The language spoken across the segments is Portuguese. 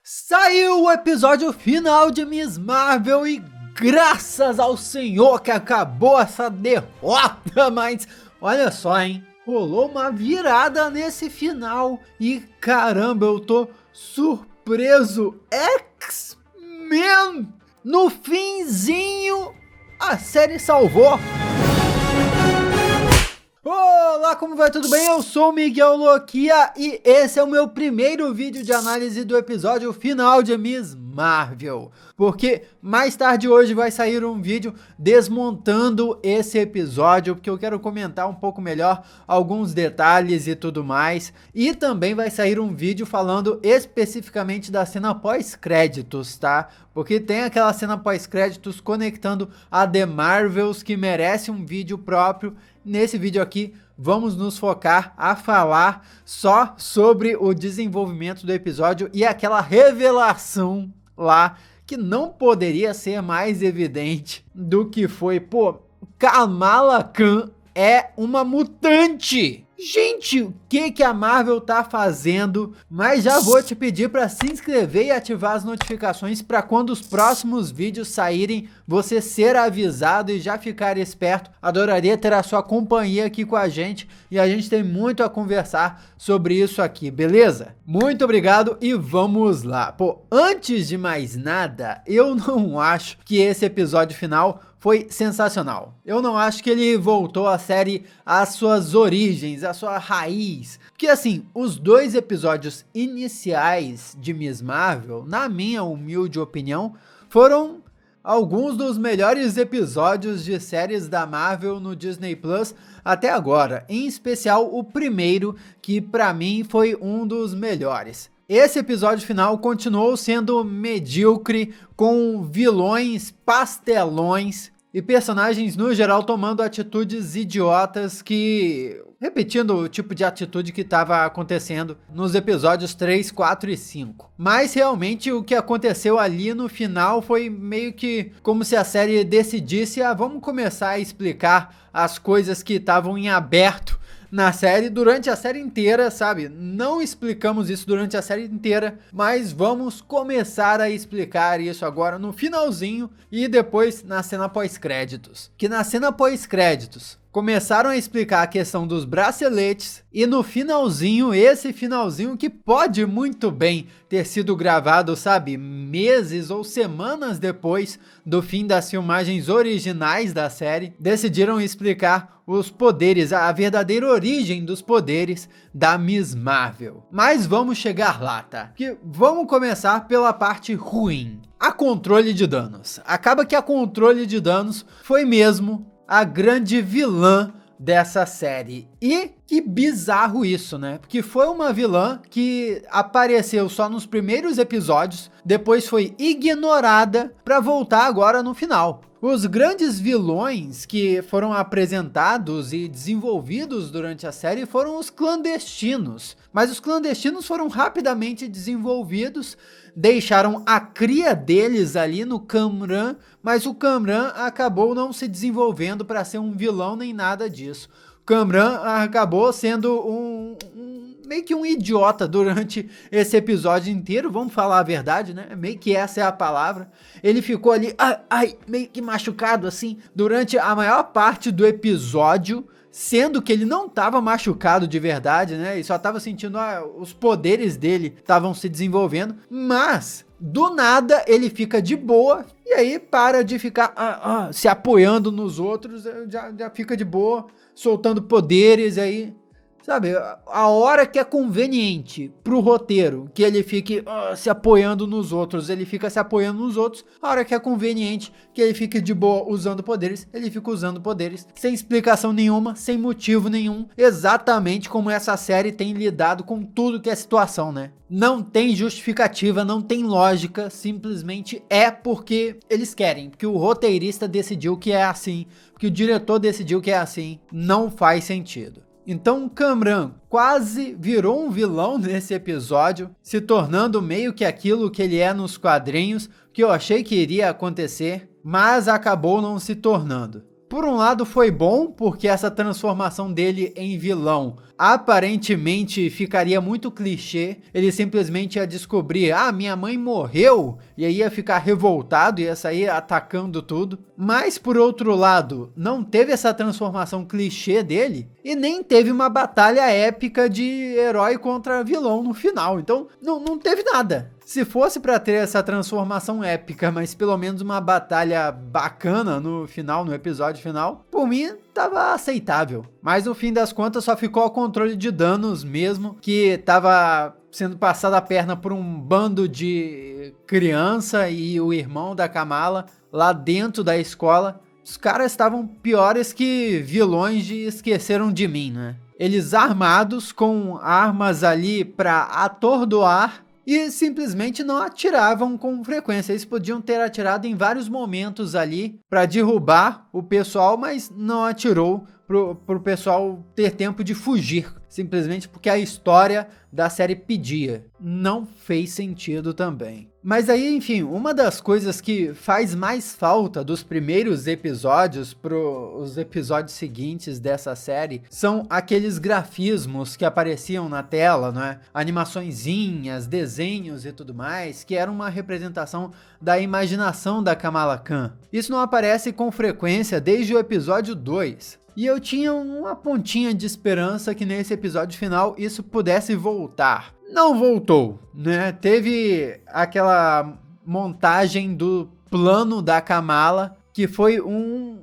Saiu o episódio final de Miss Marvel e graças ao Senhor que acabou essa derrota, mas olha só, hein? Rolou uma virada nesse final e caramba, eu tô surpreso. X-Men! No finzinho, a série salvou. Olá, como vai? Tudo bem? Eu sou o Miguel Loquia e esse é o meu primeiro vídeo de análise do episódio final de Miss Marvel. Porque mais tarde hoje vai sair um vídeo desmontando esse episódio, porque eu quero comentar um pouco melhor alguns detalhes e tudo mais. E também vai sair um vídeo falando especificamente da cena pós-créditos, tá? Porque tem aquela cena pós-créditos conectando a The Marvels que merece um vídeo próprio. Nesse vídeo aqui, vamos nos focar a falar só sobre o desenvolvimento do episódio e aquela revelação lá que não poderia ser mais evidente do que foi. Pô, Kamala Khan é uma mutante! Gente, o que a Marvel tá fazendo? Mas já vou te pedir para se inscrever e ativar as notificações para quando os próximos vídeos saírem, você ser avisado e já ficar esperto. Adoraria ter a sua companhia aqui com a gente e a gente tem muito a conversar sobre isso aqui, beleza? Muito obrigado e vamos lá. Pô, antes de mais nada, eu não acho que esse episódio final foi sensacional. Eu não acho que ele voltou a série às suas origens, à sua raiz. Porque assim, os dois episódios iniciais de Miss Marvel, na minha humilde opinião, foram alguns dos melhores episódios de séries da Marvel no Disney Plus até agora. Em especial o primeiro, que pra mim foi um dos melhores. Esse episódio final continuou sendo medíocre, com vilões pastelões e personagens no geral tomando atitudes idiotas repetindo o tipo de atitude que estava acontecendo nos episódios 3, 4 e 5. Mas realmente o que aconteceu ali no final foi meio que como se a série decidisse, vamos começar a explicar as coisas que estavam em aberto na série durante a série inteira, sabe? Não explicamos isso durante a série inteira, mas vamos começar a explicar isso agora no finalzinho e depois na cena pós-créditos. Que na cena pós-créditos começaram a explicar a questão dos braceletes e no finalzinho, esse finalzinho que pode muito bem ter sido gravado, sabe, meses ou semanas depois do fim das filmagens originais da série, decidiram explicar os poderes, a verdadeira origem dos poderes da Miss Marvel. Mas vamos chegar lá, tá? Que vamos começar pela parte ruim. A controle de danos. Acaba que a controle de danos foi mesmo a grande vilã dessa série. E que bizarro isso, né? Porque foi uma vilã que apareceu só nos primeiros episódios, depois foi ignorada para voltar agora no final. Os grandes vilões que foram apresentados e desenvolvidos durante a série foram os clandestinos. Mas os clandestinos foram rapidamente desenvolvidos, deixaram a cria deles ali no Kamran, mas o Kamran acabou não se desenvolvendo para ser um vilão nem nada disso. O Kamran acabou sendo meio que um idiota durante esse episódio inteiro, vamos falar a verdade, né? Meio que essa é a palavra. Ele ficou ali, meio que machucado assim, durante a maior parte do episódio, sendo que ele não estava machucado de verdade, né? E só estava sentindo os poderes dele estavam se desenvolvendo, mas do nada ele fica de boa e aí para de ficar se apoiando nos outros, já fica de boa, soltando poderes aí. Sabe, a hora que é conveniente pro roteiro que ele fique se apoiando nos outros, ele fica se apoiando nos outros. A hora que é conveniente que ele fique de boa usando poderes, ele fica usando poderes. Sem explicação nenhuma, sem motivo nenhum. Exatamente como essa série tem lidado com tudo que é situação, né? Não tem justificativa, não tem lógica, simplesmente é porque eles querem. Porque o roteirista decidiu que é assim, porque o diretor decidiu que é assim. Não faz sentido. Então o Kamran quase virou um vilão nesse episódio, se tornando meio que aquilo que ele é nos quadrinhos, que eu achei que iria acontecer, mas acabou não se tornando. Por um lado foi bom, porque essa transformação dele em vilão aparentemente ficaria muito clichê, ele simplesmente ia descobrir, minha mãe morreu, e aí ia ficar revoltado, ia sair atacando tudo. Mas por outro lado, não teve essa transformação clichê dele, e nem teve uma batalha épica de herói contra vilão no final, então não teve nada. Se fosse pra ter essa transformação épica, mas pelo menos uma batalha bacana no final, no episódio final, por mim tava aceitável. Mas no fim das contas só ficou o controle de danos mesmo, que tava sendo passado a perna por um bando de criança e o irmão da Kamala lá dentro da escola. Os caras estavam piores que vilões de Esqueceram de Mim, né? Eles armados com armas ali pra atordoar e simplesmente não atiravam com frequência. Eles podiam ter atirado em vários momentos ali para derrubar o pessoal, mas não atirou pro pessoal ter tempo de fugir, simplesmente porque a história da série pedia. Não fez sentido também. Mas aí, enfim, uma das coisas que faz mais falta dos primeiros episódios pros episódios seguintes dessa série são aqueles grafismos que apareciam na tela, né? Animaçõezinhas, desenhos e tudo mais, que eram uma representação da imaginação da Kamala Khan. Isso não aparece com frequência desde o episódio 2. E eu tinha uma pontinha de esperança que nesse episódio final isso pudesse voltar. Não voltou, né? Teve aquela montagem do plano da Kamala, que foi um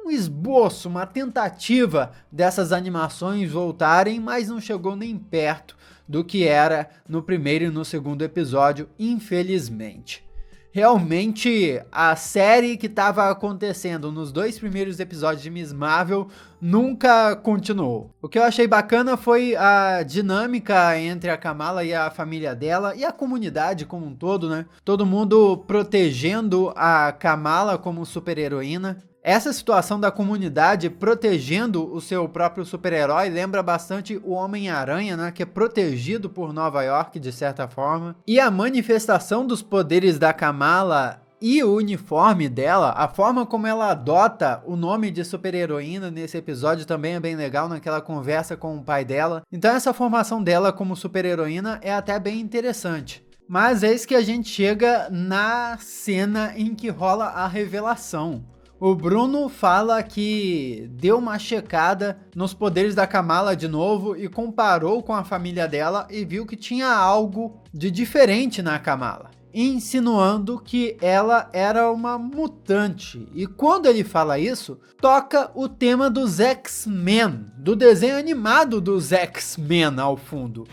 esboço, uma tentativa dessas animações voltarem, mas não chegou nem perto do que era no primeiro e no segundo episódio, infelizmente. Realmente, a série que estava acontecendo nos 2 primeiros episódios de Miss Marvel nunca continuou. O que eu achei bacana foi a dinâmica entre a Kamala e a família dela e a comunidade como um todo, né? Todo mundo protegendo a Kamala como super-heroína. Essa situação da comunidade protegendo o seu próprio super-herói lembra bastante o Homem-Aranha, né, que é protegido por Nova York de certa forma. E a manifestação dos poderes da Kamala e o uniforme dela, a forma como ela adota o nome de super-heroína nesse episódio também é bem legal, naquela conversa com o pai dela. Então essa formação dela como super-heroína é até bem interessante. Mas eis que a gente chega na cena em que rola a revelação. O Bruno fala que deu uma checada nos poderes da Kamala de novo e comparou com a família dela e viu que tinha algo de diferente na Kamala, insinuando que ela era uma mutante. E quando ele fala isso, toca o tema dos X-Men, do desenho animado dos X-Men ao fundo.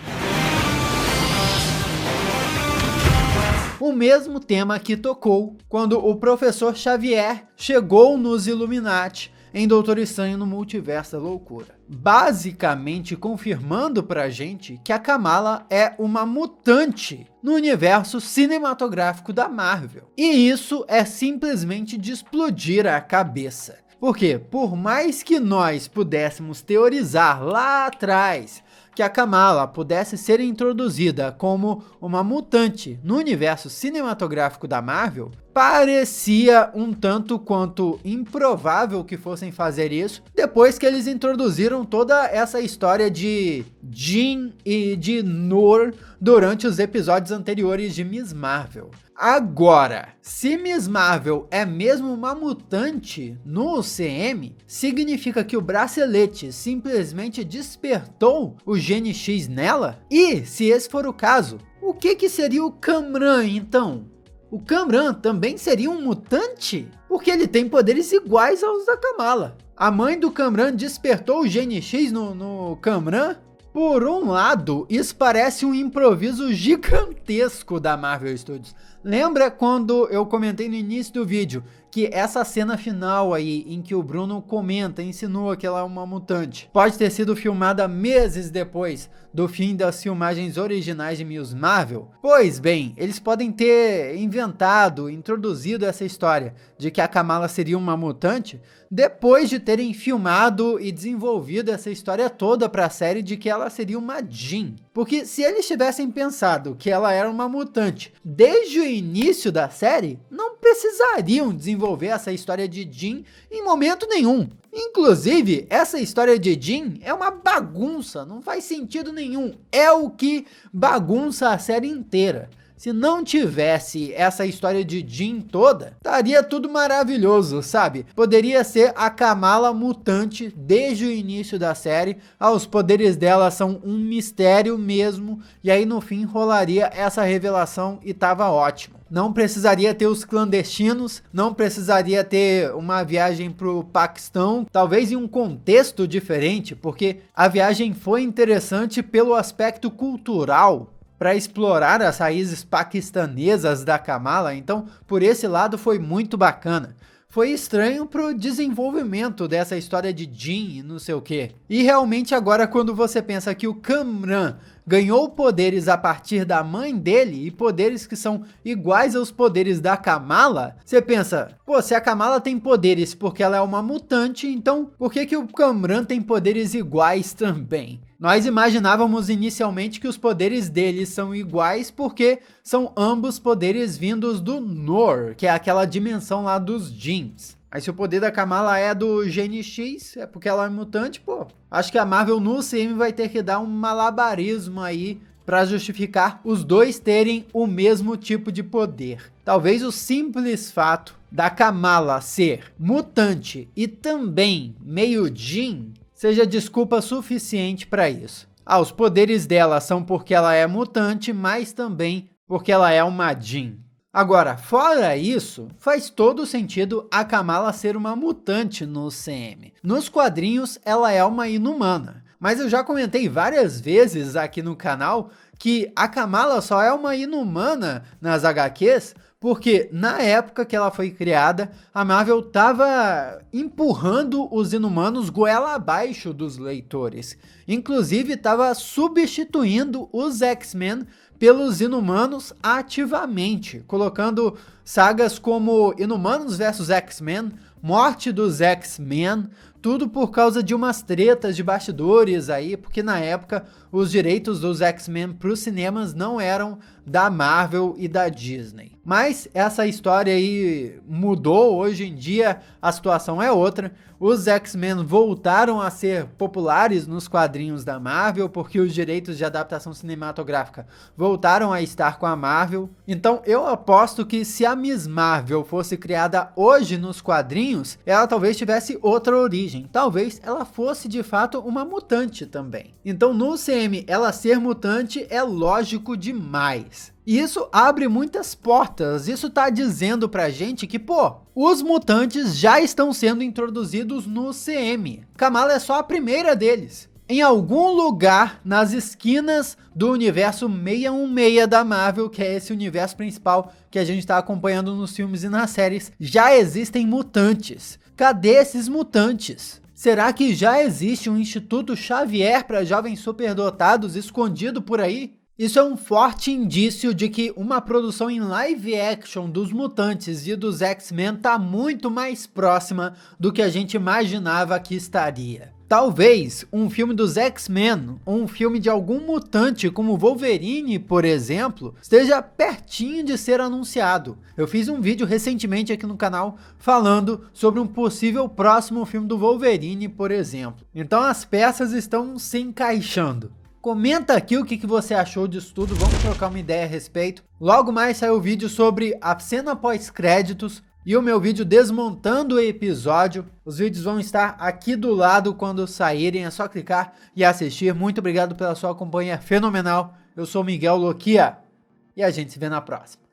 O mesmo tema que tocou quando o Professor Xavier chegou nos Illuminati em Doutor Estranho no Multiverso da Loucura. Basicamente confirmando pra gente que a Kamala é uma mutante no universo cinematográfico da Marvel. E isso é simplesmente de explodir a cabeça. Porque por mais que nós pudéssemos teorizar lá atrás que a Kamala pudesse ser introduzida como uma mutante no universo cinematográfico da Marvel, parecia um tanto quanto improvável que fossem fazer isso, depois que eles introduziram toda essa história de Jean e de Noor durante os episódios anteriores de Miss Marvel. Agora, se Miss Marvel é mesmo uma mutante no CM, significa que o bracelete simplesmente despertou o gene X nela? E, se esse for o caso, o que seria o Kamran então? O Kamran também seria um mutante? Porque ele tem poderes iguais aos da Kamala. A mãe do Kamran despertou o gene X no Kamran? Por um lado, isso parece um improviso gigantesco da Marvel Studios. Lembra quando eu comentei no início do vídeo que essa cena final aí, em que o Bruno comenta, insinua que ela é uma mutante, pode ter sido filmada meses depois do fim das filmagens originais de Miss Marvel? Pois bem, eles podem ter inventado, introduzido essa história de que a Kamala seria uma mutante depois de terem filmado e desenvolvido essa história toda para a série de que ela seria uma Jean. Porque se eles tivessem pensado que ela era uma mutante desde o início da série, não precisariam desenvolver essa história de Jin em momento nenhum. Inclusive, essa história de Jin é uma bagunça, não faz sentido nenhum. É o que bagunça a série inteira. Se não tivesse essa história de Jin toda, estaria tudo maravilhoso, sabe? Poderia ser a Kamala mutante desde o início da série. Os poderes dela são um mistério mesmo. E aí no fim rolaria essa revelação e tava ótimo. Não precisaria ter os clandestinos, não precisaria ter uma viagem pro Paquistão, talvez em um contexto diferente, porque a viagem foi interessante pelo aspecto cultural, para explorar as raízes paquistanesas da Kamala, então por esse lado foi muito bacana. Foi estranho pro desenvolvimento dessa história de Jin e não sei o que. E realmente agora quando você pensa que o Kamran ganhou poderes a partir da mãe dele e poderes que são iguais aos poderes da Kamala, você pensa, pô, se a Kamala tem poderes porque ela é uma mutante, então por que o Kamran tem poderes iguais também? Nós imaginávamos inicialmente que os poderes deles são iguais porque são ambos poderes vindos do Noor, que é aquela dimensão lá dos Jins. Aí se o poder da Kamala é do Gene X, é porque ela é mutante, pô. Acho que a Marvel no UCM vai ter que dar um malabarismo aí para justificar os dois terem o mesmo tipo de poder. Talvez o simples fato da Kamala ser mutante e também meio Jin seja desculpa suficiente para isso. Os poderes dela são porque ela é mutante, mas também porque ela é uma Jin. Agora, fora isso, faz todo sentido a Kamala ser uma mutante no CM. Nos quadrinhos, ela é uma inumana. Mas eu já comentei várias vezes aqui no canal que a Kamala só é uma inumana nas HQs porque na época que ela foi criada, a Marvel estava empurrando os inumanos goela abaixo dos leitores. Inclusive estava substituindo os X-Men pelos inumanos ativamente, colocando sagas como Inumanos vs X-Men, Morte dos X-Men, tudo por causa de umas tretas de bastidores aí, porque na época os direitos dos X-Men para os cinemas não eram da Marvel e da Disney. Mas essa história aí mudou, hoje em dia a situação é outra. Os X-Men voltaram a ser populares nos quadrinhos da Marvel, porque os direitos de adaptação cinematográfica voltaram a estar com a Marvel. Então eu aposto que se a Miss Marvel fosse criada hoje nos quadrinhos, ela talvez tivesse outra origem. Talvez ela fosse de fato uma mutante também. Então no CM ela ser mutante é lógico demais. E isso abre muitas portas, isso tá dizendo pra gente que, pô, os mutantes já estão sendo introduzidos no CM. Kamala é só a primeira deles. Em algum lugar nas esquinas do universo 616 da Marvel, que é esse universo principal que a gente está acompanhando nos filmes e nas séries, já existem mutantes. Cadê esses mutantes? Será que já existe um Instituto Xavier para jovens superdotados escondido por aí? Isso é um forte indício de que uma produção em live action dos mutantes e dos X-Men está muito mais próxima do que a gente imaginava que estaria. Talvez um filme dos X-Men, ou um filme de algum mutante como Wolverine, por exemplo, esteja pertinho de ser anunciado. Eu fiz um vídeo recentemente aqui no canal falando sobre um possível próximo filme do Wolverine, por exemplo. Então as peças estão se encaixando. Comenta aqui o que você achou disso tudo, vamos trocar uma ideia a respeito. Logo mais sai o vídeo sobre a cena pós-créditos e o meu vídeo desmontando o episódio. Os vídeos vão estar aqui do lado quando saírem, é só clicar e assistir. Muito obrigado pela sua companhia fenomenal. Eu sou Miguel Loquia e a gente se vê na próxima.